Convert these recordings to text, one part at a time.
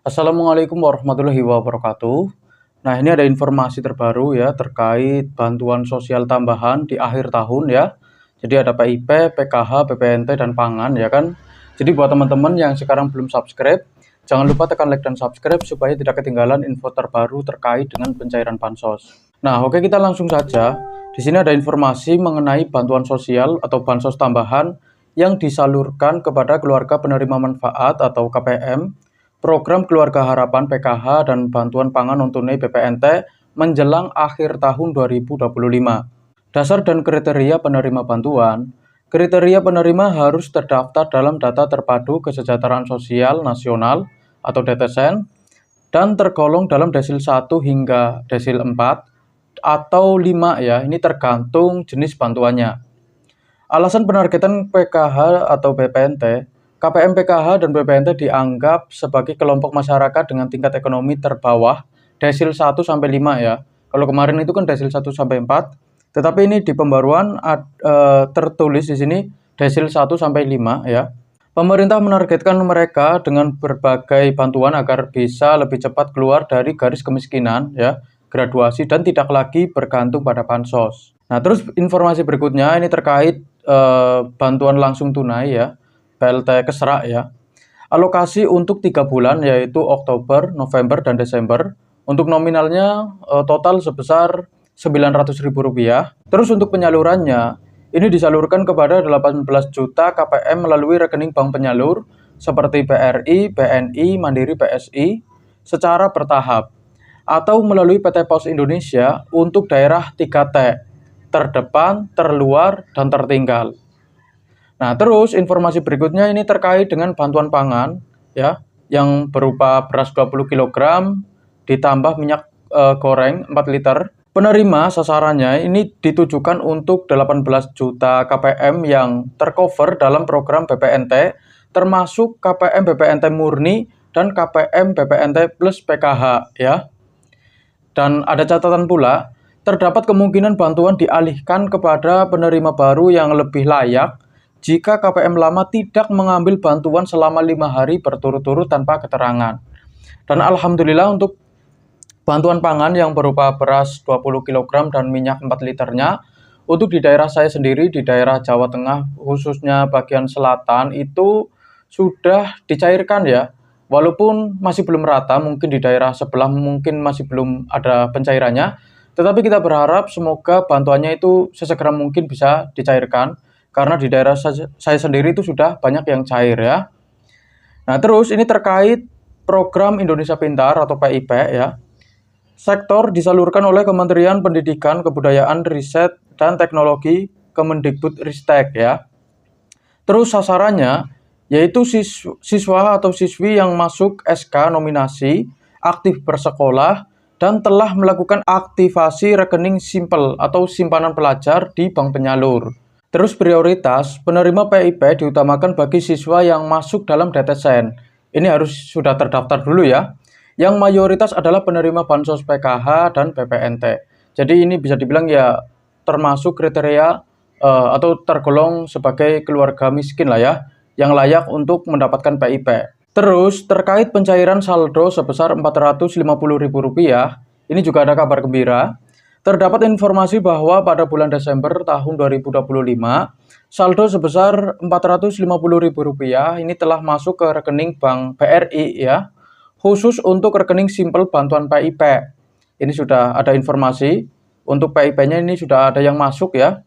Assalamualaikum warahmatullahi wabarakatuh. Nah, ini ada informasi terbaru ya terkait bantuan sosial tambahan di akhir tahun ya. Jadi ada PIP, PKH, PPNT dan pangan ya kan. Jadi buat teman-teman yang sekarang belum subscribe, jangan lupa tekan like dan subscribe supaya tidak ketinggalan info terbaru terkait dengan pencairan bansos. Nah, oke kita langsung saja. Di sini ada informasi mengenai bantuan sosial atau bansos tambahan yang disalurkan kepada keluarga penerima manfaat atau KPM, program Keluarga Harapan PKH, dan bantuan pangan non-tunai PPNT menjelang akhir tahun 2025. Dasar dan kriteria penerima bantuan. Kriteria penerima harus terdaftar dalam Data Terpadu Kesejahteraan Sosial Nasional atau DTSN dan tergolong dalam desil 1 hingga desil 4 atau 5 ya, ini tergantung jenis bantuannya. Alasan penargetan PKH atau PPNT, KPM PKH dan PPNT dianggap sebagai kelompok masyarakat dengan tingkat ekonomi terbawah desil 1 sampai 5 ya. Kalau kemarin itu kan desil 1 sampai 4, tetapi ini di pembaruan tertulis di sini desil 1 sampai 5 ya. Pemerintah menargetkan mereka dengan berbagai bantuan agar bisa lebih cepat keluar dari garis kemiskinan ya, graduasi, dan tidak lagi bergantung pada bansos. Nah, terus informasi berikutnya ini terkait bantuan langsung tunai ya, PLT Kesra ya. Alokasi untuk 3 bulan yaitu Oktober, November, dan Desember. Untuk nominalnya total sebesar Rp900.000. Terus untuk penyalurannya, ini disalurkan kepada 18 juta KPM melalui rekening bank penyalur seperti BRI, BNI, Mandiri, PSI secara bertahap, atau melalui PT Pos Indonesia untuk daerah 3T, terdepan, terluar, dan tertinggal. Nah, terus informasi berikutnya ini terkait dengan bantuan pangan ya, yang berupa beras 20 kg ditambah minyak goreng 4 liter. Penerima sasarannya ini ditujukan untuk 18 juta KPM yang tercover dalam program BPNT, termasuk KPM BPNT murni dan KPM BPNT plus PKH ya. Dan ada catatan pula, terdapat kemungkinan bantuan dialihkan kepada penerima baru yang lebih layak jika KPM lama tidak mengambil bantuan selama 5 hari berturut-turut tanpa keterangan. Dan alhamdulillah untuk bantuan pangan yang berupa beras 20 kg dan minyak 4 liternya, untuk di daerah saya sendiri, di daerah Jawa Tengah, khususnya bagian selatan, itu sudah dicairkan ya. Walaupun masih belum rata, mungkin di daerah sebelah mungkin masih belum ada pencairannya, tetapi kita berharap semoga bantuannya itu sesegera mungkin bisa dicairkan, karena di daerah saya sendiri itu sudah banyak yang cair ya. Nah, terus ini terkait program Indonesia Pintar atau PIP ya. Sektor disalurkan oleh Kementerian Pendidikan, Kebudayaan, Riset, dan Teknologi Kemendikbudristek ya. Terus sasarannya yaitu siswa atau siswi yang masuk SK nominasi, aktif bersekolah, dan telah melakukan aktivasi rekening simpel atau simpanan pelajar di bank penyalur. Terus prioritas penerima PIP diutamakan bagi siswa yang masuk dalam DTSN. Ini harus sudah terdaftar dulu ya. Yang mayoritas adalah penerima bansos PKH dan PPNT. Jadi ini bisa dibilang ya termasuk kriteria atau tergolong sebagai keluarga miskin lah ya, yang layak untuk mendapatkan PIP. Terus terkait pencairan saldo sebesar Rp450.000, ini juga ada kabar gembira. Terdapat informasi bahwa pada bulan Desember tahun 2025, saldo sebesar Rp450.000 ini telah masuk ke rekening Bank BRI ya, khusus untuk rekening simpel bantuan PIP. Ini sudah ada informasi, untuk PIP-nya ini sudah ada yang masuk ya.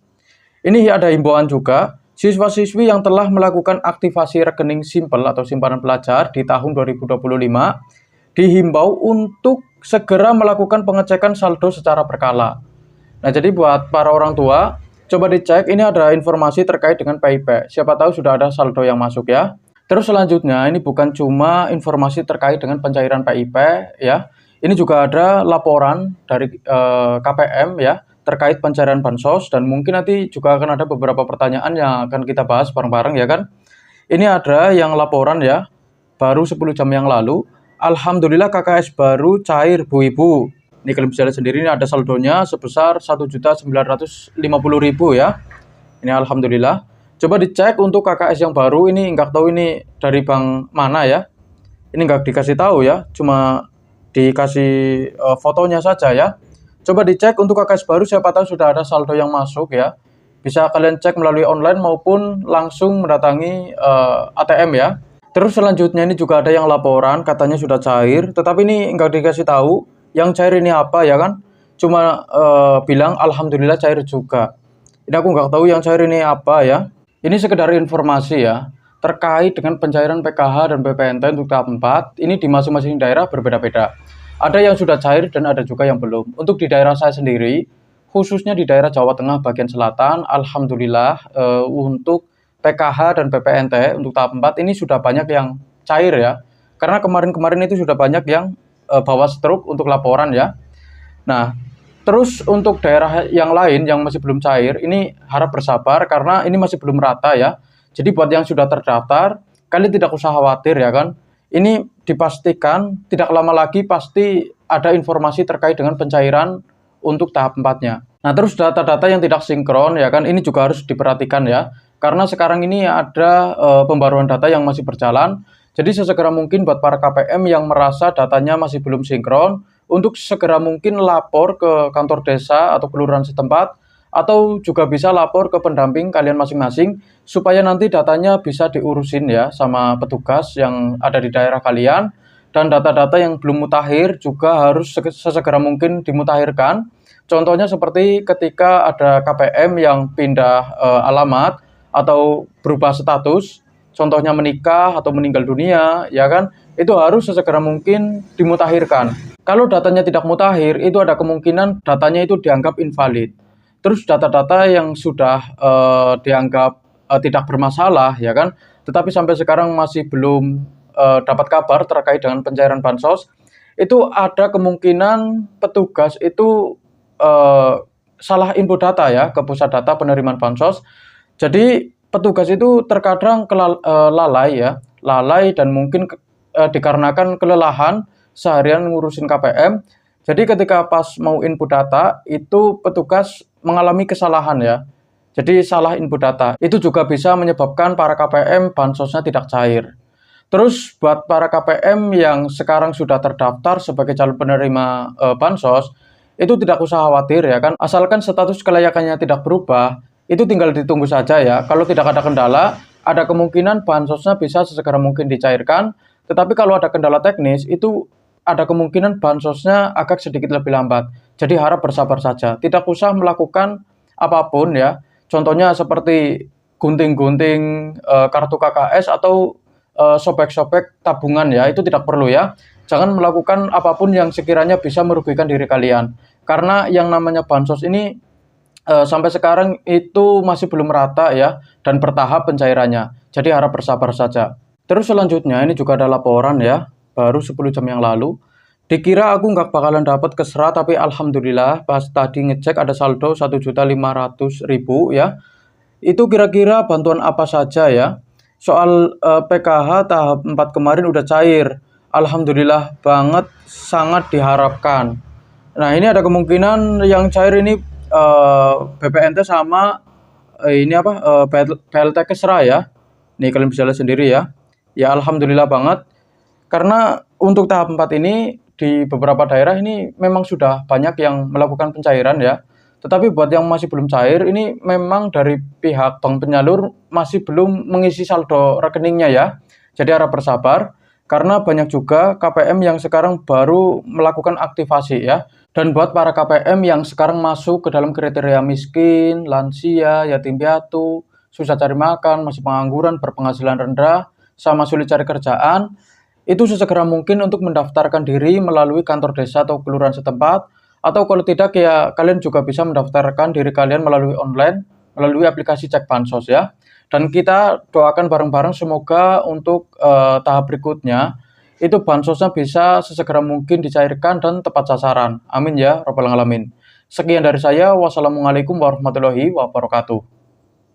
Ini ada himbauan juga, siswa-siswi yang telah melakukan aktivasi rekening simpel atau simpanan pelajar di tahun 2025, dihimbau untuk segera melakukan pengecekan saldo secara berkala. Nah, jadi buat para orang tua, coba dicek, ini ada informasi terkait dengan PIP. Siapa tahu sudah ada saldo yang masuk ya. Terus selanjutnya, ini bukan cuma informasi terkait dengan pencairan PIP ya. Ini juga ada laporan dari KPM ya terkait pencairan bansos, dan mungkin nanti juga akan ada beberapa pertanyaan yang akan kita bahas bareng-bareng ya kan. Ini ada yang laporan ya, baru 10 jam yang lalu. Alhamdulillah KKS baru cair Bu Ibu. Ini kalian bisa lihat sendiri, ini ada saldonya sebesar Rp1.950.000 ya. Ini alhamdulillah. Coba dicek untuk KKS yang baru ini, nggak tahu ini dari bank mana ya. Ini nggak dikasih tahu ya, cuma dikasih fotonya saja ya. Coba dicek untuk KKS baru, siapa tahu sudah ada saldo yang masuk ya. Bisa kalian cek melalui online maupun langsung mendatangi ATM ya. Terus selanjutnya ini juga ada yang laporan katanya sudah cair, tetapi ini nggak dikasih tahu yang cair ini apa ya kan. Cuma bilang alhamdulillah cair juga. Ini aku nggak tahu yang cair ini apa ya. Ini sekedar informasi ya terkait dengan pencairan PKH dan BPNT untuk tahap 4. Ini di masing-masing daerah berbeda-beda. Ada yang sudah cair dan ada juga yang belum. Untuk di daerah saya sendiri, khususnya di daerah Jawa Tengah bagian selatan, alhamdulillah untuk PKH dan BPNT untuk tahap 4 ini sudah banyak yang cair ya. Karena kemarin-kemarin itu sudah banyak yang bawa struk untuk laporan ya. Nah, terus untuk daerah yang lain yang masih belum cair, ini harap bersabar karena ini masih belum rata ya. Jadi buat yang sudah terdaftar, kalian tidak usah khawatir ya kan. Ini dipastikan tidak lama lagi pasti ada informasi terkait dengan pencairan untuk tahap 4-nya. Nah, terus data-data yang tidak sinkron ya kan, ini juga harus diperhatikan ya. Karena sekarang ini ada pembaruan data yang masih berjalan. Jadi sesegera mungkin buat para KPM yang merasa datanya masih belum sinkron, untuk segera mungkin lapor ke kantor desa atau kelurahan setempat, atau juga bisa lapor ke pendamping kalian masing-masing supaya nanti datanya bisa diurusin ya sama petugas yang ada di daerah kalian. Dan data-data yang belum mutakhir juga harus sesegera mungkin dimutakhirkan. Contohnya seperti ketika ada KPM yang pindah alamat atau berubah status, contohnya menikah atau meninggal dunia, ya kan, itu harus sesegera mungkin dimutakhirkan. Kalau datanya tidak mutakhir, itu ada kemungkinan datanya itu dianggap invalid. Terus data-data yang sudah dianggap tidak bermasalah, ya kan, tetapi sampai sekarang masih belum dapat kabar terkait dengan pencairan bansos, itu ada kemungkinan petugas itu salah input data ya ke pusat data penerimaan bansos. Jadi petugas itu terkadang lalai ya, lalai dan mungkin dikarenakan kelelahan seharian ngurusin KPM. Jadi ketika pas mau input data, itu petugas mengalami kesalahan ya. Jadi salah input data. Itu juga bisa menyebabkan para KPM bansosnya tidak cair. Terus buat para KPM yang sekarang sudah terdaftar sebagai calon penerima bansos, itu tidak usah khawatir ya kan. Asalkan status kelayakannya tidak berubah, itu tinggal ditunggu saja ya. Kalau tidak ada kendala, ada kemungkinan bansosnya bisa sesegera mungkin dicairkan. Tetapi kalau ada kendala teknis, itu ada kemungkinan bansosnya agak sedikit lebih lambat. Jadi harap bersabar saja. Tidak usah melakukan apapun ya. Contohnya seperti gunting-gunting kartu KKS atau sobek-sobek tabungan ya. Itu tidak perlu ya. Jangan melakukan apapun yang sekiranya bisa merugikan diri kalian. Karena yang namanya bansos ini sampai sekarang itu masih belum rata ya. Dan bertahap pencairannya. Jadi harap bersabar saja. Terus selanjutnya ini juga ada laporan ya. Baru 10 jam yang lalu. Dikira aku nggak bakalan dapat keserah, tapi alhamdulillah pas tadi ngecek ada saldo 1.500.000 ya. Itu kira-kira bantuan apa saja ya? Soal PKH tahap 4 kemarin udah cair. Alhamdulillah banget, sangat diharapkan. Nah, ini ada kemungkinan yang cair ini BPNT sama ini apa PLT Kesra ya. Nih kalian bisa lihat sendiri ya. Ya alhamdulillah banget. Karena untuk tahap 4 ini di beberapa daerah ini memang sudah banyak yang melakukan pencairan ya. Tetapi buat yang masih belum cair ini memang dari pihak bank penyalur masih belum mengisi saldo rekeningnya ya. Jadi harap bersabar karena banyak juga KPM yang sekarang baru melakukan aktivasi ya. Dan buat para KPM yang sekarang masuk ke dalam kriteria miskin, lansia, yatim piatu, susah cari makan, masih pengangguran, berpenghasilan rendah, sama sulit cari kerjaan, itu sesegera mungkin untuk mendaftarkan diri melalui kantor desa atau kelurahan setempat, atau kalau tidak ya kalian juga bisa mendaftarkan diri kalian melalui online, melalui aplikasi Cek Bansos ya. Dan kita doakan bareng-bareng semoga untuk tahap berikutnya itu bansosnya bisa sesegera mungkin dicairkan dan tepat sasaran. Amin ya rabbal alamin. Sekian dari saya. Wassalamualaikum warahmatullahi wabarakatuh.